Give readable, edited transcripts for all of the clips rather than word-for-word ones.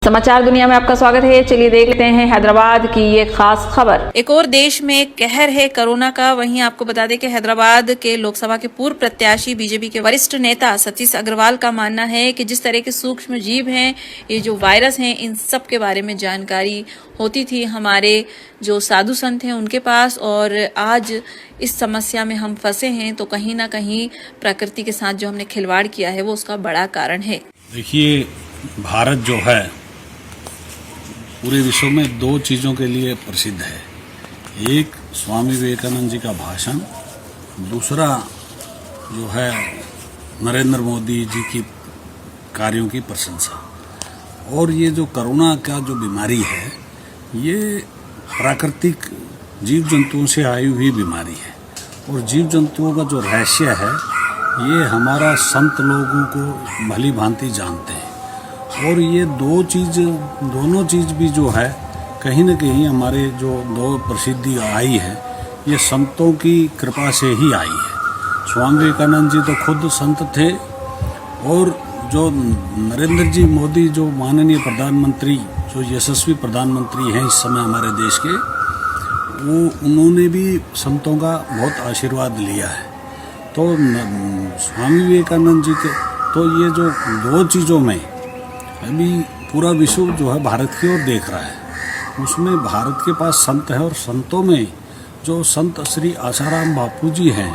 समाचार दुनिया में आपका स्वागत है। चलिए देख लेते हैं हैदराबाद की ये खास खबर। एक और देश में कहर है कोरोना का। वहीं आपको बता दें कि हैदराबाद के लोकसभा के पूर्व प्रत्याशी बीजेपी के वरिष्ठ नेता सतीश अग्रवाल का मानना है कि जिस तरह के सूक्ष्म जीव हैं, ये जो वायरस हैं, इन सब के बारे में जानकारी होती थी हमारे जो साधु संत हैं उनके पास, और आज इस समस्या में हम फंसे हैं तो कहीं ना कहीं प्रकृति के साथ जो हमने खिलवाड़ किया है वो उसका बड़ा कारण है। देखिए, भारत जो है पूरे विश्व में दो चीज़ों के लिए प्रसिद्ध है। एक स्वामी विवेकानंद जी का भाषण, दूसरा जो है नरेंद्र मोदी जी की कार्यों की प्रशंसा। और ये जो कोरोना का जो बीमारी है, ये प्राकृतिक जीव जंतुओं से आई हुई बीमारी है। और जीव जंतुओं का जो रहस्य है, ये हमारा संत लोगों को भली भांति जानते हैं। और ये दोनों चीज़ भी जो है कहीं न कहीं हमारे जो दो प्रसिद्धि आई है, ये संतों की कृपा से ही आई है। स्वामी विवेकानंद जी तो खुद संत थे, और जो नरेंद्र जी मोदी जो माननीय प्रधानमंत्री, जो यशस्वी प्रधानमंत्री हैं इस समय हमारे देश के, वो उन्होंने भी संतों का बहुत आशीर्वाद लिया है। तो स्वामी विवेकानंद जी के तो ये जो दो चीज़ों में अभी पूरा विश्व जो है भारत की ओर देख रहा है। उसमें भारत के पास संत है, और संतों में जो संत श्री आसाराम बापू जी हैं,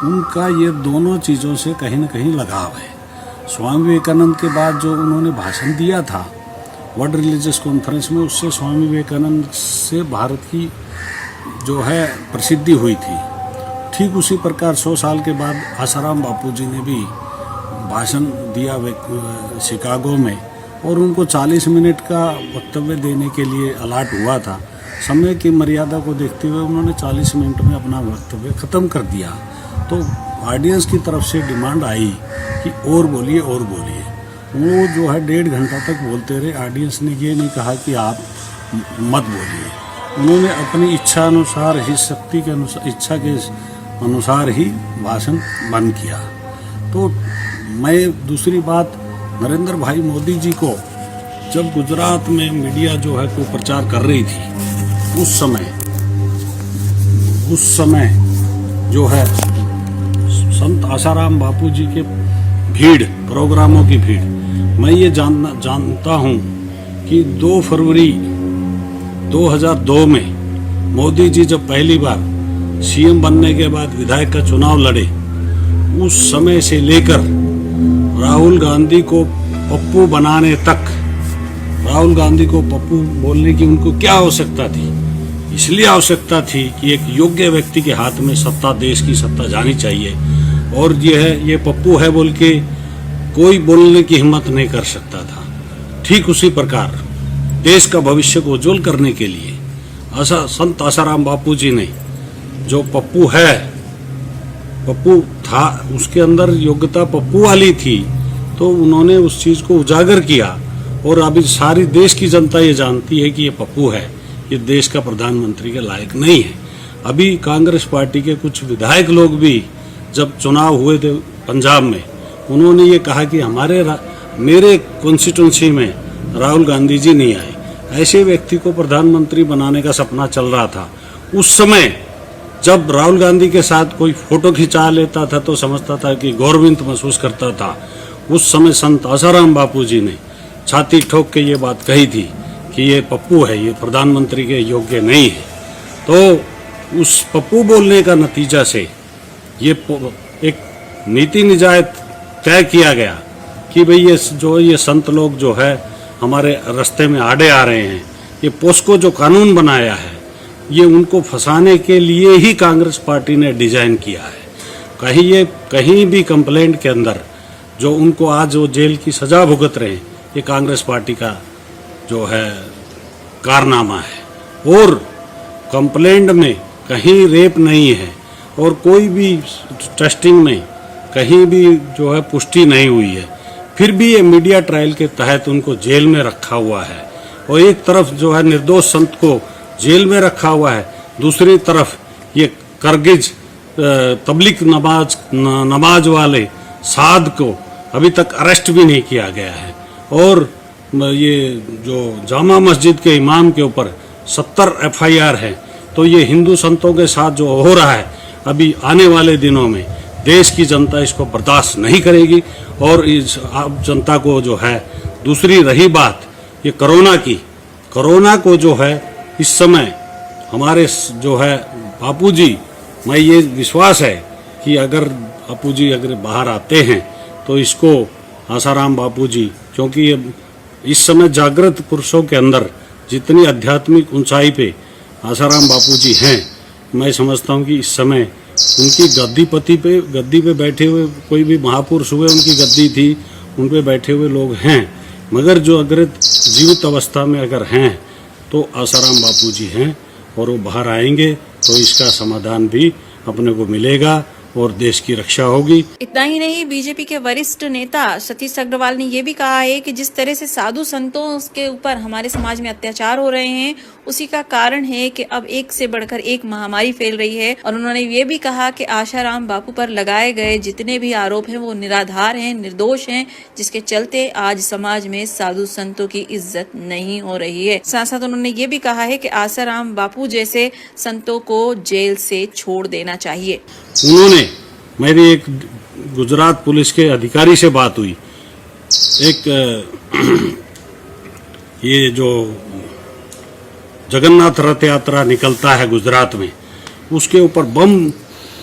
उनका ये दोनों चीज़ों से कहीं न कहीं लगाव है। स्वामी विवेकानंद के बाद जो उन्होंने भाषण दिया था वर्ल्ड रिलीजियस कॉन्फ्रेंस में, उससे स्वामी विवेकानंद से भारत की जो है प्रसिद्धि हुई थी। ठीक उसी प्रकार 100 साल के बाद आसाराम बापू जी ने भी भाषण दिया शिकागो में, और उनको 40 मिनट का वक्तव्य देने के लिए अलाट हुआ था। समय की मर्यादा को देखते हुए उन्होंने 40 मिनट में अपना वक्तव्य ख़त्म कर दिया। तो ऑडियंस की तरफ से डिमांड आई कि और बोलिए और बोलिए। वो जो है 1.5 घंटा तक बोलते रहे। ऑडियंस ने ये नहीं कहा कि आप मत बोलिए। उन्होंने अपनी इच्छा अनुसार ही, शक्ति के अनुसार, इच्छा के अनुसार ही भाषण बंद किया। तो मैं दूसरी बात, नरेंद्र भाई मोदी जी को जब गुजरात में मीडिया जो है को प्रचार कर रही थी, उस समय जो है संत आसाराम बापू जी के भीड़, प्रोग्रामों की भीड़, मैं ये जानता हूँ कि 2 फरवरी 2002 में मोदी जी जब पहली बार सीएम बनने के बाद विधायक का चुनाव लड़े, उस समय से लेकर राहुल गांधी को पप्पू बनाने तक, राहुल गांधी को पप्पू बोलने की उनको क्या आवश्यकता थी? इसलिए आवश्यकता थी कि एक योग्य व्यक्ति के हाथ में सत्ता, देश की सत्ता जानी चाहिए, और ये पप्पू है बोल के कोई बोलने की हिम्मत नहीं कर सकता था। ठीक उसी प्रकार देश का भविष्य को उज्जवल करने के लिए संत आसाराम बापू जी ने, जो पप्पू था, उसके अंदर योग्यता पप्पू वाली थी, तो उन्होंने उस चीज को उजागर किया। और अभी सारी देश की जनता ये जानती है कि ये पप्पू है, ये देश का प्रधानमंत्री के लायक नहीं है। अभी कांग्रेस पार्टी के कुछ विधायक लोग भी जब चुनाव हुए थे पंजाब में, उन्होंने ये कहा कि मेरे कॉन्स्टिट्यूंसी में राहुल गांधी जी नहीं आए। ऐसे व्यक्ति को प्रधानमंत्री बनाने का सपना चल रहा था। उस समय जब राहुल गांधी के साथ कोई फोटो खिंचा लेता था तो समझता था कि गौरवित महसूस करता था। उस समय संत आसाराम बापू जी ने छाती ठोक के ये बात कही थी कि ये पप्पू है, ये प्रधानमंत्री के योग्य नहीं है। तो उस पप्पू बोलने का नतीजा से ये एक नीति निजात तय किया गया कि भाई ये संत लोग जो है हमारे रास्ते में आड़े आ रहे हैं। ये पोस्को जो कानून बनाया है, ये उनको फंसाने के लिए ही कांग्रेस पार्टी ने डिजाइन किया है। कहीं भी कंप्लेंट के अंदर जो उनको आज वो जेल की सजा भुगत रहे हैं, ये कांग्रेस पार्टी का जो है कारनामा है। और कंप्लेंट में कहीं रेप नहीं है, और कोई भी टेस्टिंग में कहीं भी जो है पुष्टि नहीं हुई है। फिर भी ये मीडिया ट्रायल के तहत उनको जेल में रखा हुआ है। और एक तरफ जो है निर्दोष संत को जेल में रखा हुआ है, दूसरी तरफ ये करगिज तबलीग नमाज वाले साध को अभी तक अरेस्ट भी नहीं किया गया है। और ये जो जामा मस्जिद के इमाम के ऊपर 70 FIR है, तो ये हिंदू संतों के साथ जो हो रहा है अभी आने वाले दिनों में देश की जनता इसको बर्दाश्त नहीं करेगी। और इस आप जनता को जो है, दूसरी रही बात ये कोरोना की, कोरोना को जो है इस समय हमारे जो है बापूजी, मैं ये विश्वास है कि अगर बापूजी अगर बाहर आते हैं तो इसको आसाराम बापूजी, क्योंकि ये इस समय जागृत पुरुषों के अंदर जितनी आध्यात्मिक ऊंचाई पे आसाराम बापूजी हैं, मैं समझता हूँ कि इस समय उनकी गद्दी पे बैठे हुए कोई भी महापुरुष हुए, उनकी गद्दी थी, उन पे बैठे हुए लोग हैं, मगर जो अगर जीवित अवस्था में अगर हैं तो आसाराम बापूजी हैं और वो बाहर आएंगे तो इसका समाधान भी अपने को मिलेगा और देश की रक्षा होगी। इतना ही नहीं, बीजेपी के वरिष्ठ नेता सतीश अग्रवाल ने यह भी कहा है कि जिस तरह से साधु संतों के ऊपर हमारे समाज में अत्याचार हो रहे हैं, उसी का कारण है कि अब एक से बढ़कर एक महामारी फैल रही है। और उन्होंने ये भी कहा कि आशाराम बापू पर लगाए गए जितने भी आरोप हैं वो निराधार हैं, निर्दोष हैं, जिसके चलते आज समाज में साधु संतों की इज्जत नहीं हो रही है। साथ साथ उन्होंने ये भी कहा है कि आशाराम बापू जैसे संतों को जेल से छोड़ देना चाहिए। उन्होंने, मेरी एक गुजरात पुलिस के अधिकारी से बात हुई, एक ये जो जगन्नाथ रथ यात्रा निकलता है गुजरात में, उसके ऊपर बम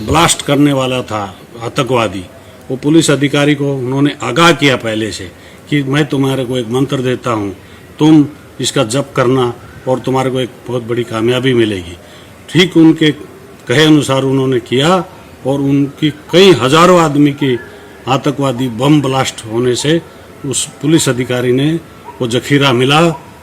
ब्लास्ट करने वाला था आतंकवादी। वो पुलिस अधिकारी को उन्होंने आगाह किया पहले से कि मैं तुम्हारे को एक मंत्र देता हूँ, तुम इसका जप करना और तुम्हारे को एक बहुत बड़ी कामयाबी मिलेगी। ठीक उनके कहे अनुसार उन्होंने किया और उनकी कई हजारों आदमी की आतंकवादी बम ब्लास्ट होने से उस पुलिस अधिकारी ने वो जखीरा मिला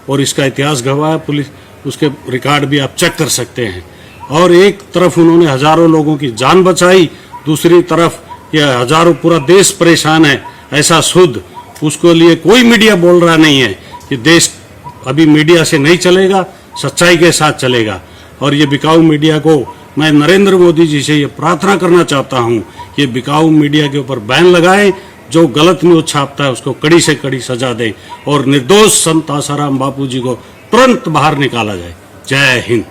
और इसका इतिहास गवाह, पुलिस उसके रिकॉर्ड भी आप चेक कर सकते हैं। और एक तरफ उन्होंने हजारों लोगों की जान बचाई, दूसरी तरफ ये हजारों, पूरा देश परेशान है, ऐसा शुद्ध उसको लिए कोई मीडिया बोल रहा नहीं है कि देश अभी मीडिया से नहीं चलेगा, सच्चाई के साथ चलेगा। और ये बिकाऊ मीडिया को मैं नरेंद्र मोदी जी से ये प्रार्थना करना चाहता हूँ कि ये बिकाऊ मीडिया के ऊपर बैन लगाए, जो गलत न्यूज छापता है उसको कड़ी से कड़ी सजा दे और निर्दोष संत आसाराम बापू जी को तुरंत बाहर निकाला जाए। जय हिंद।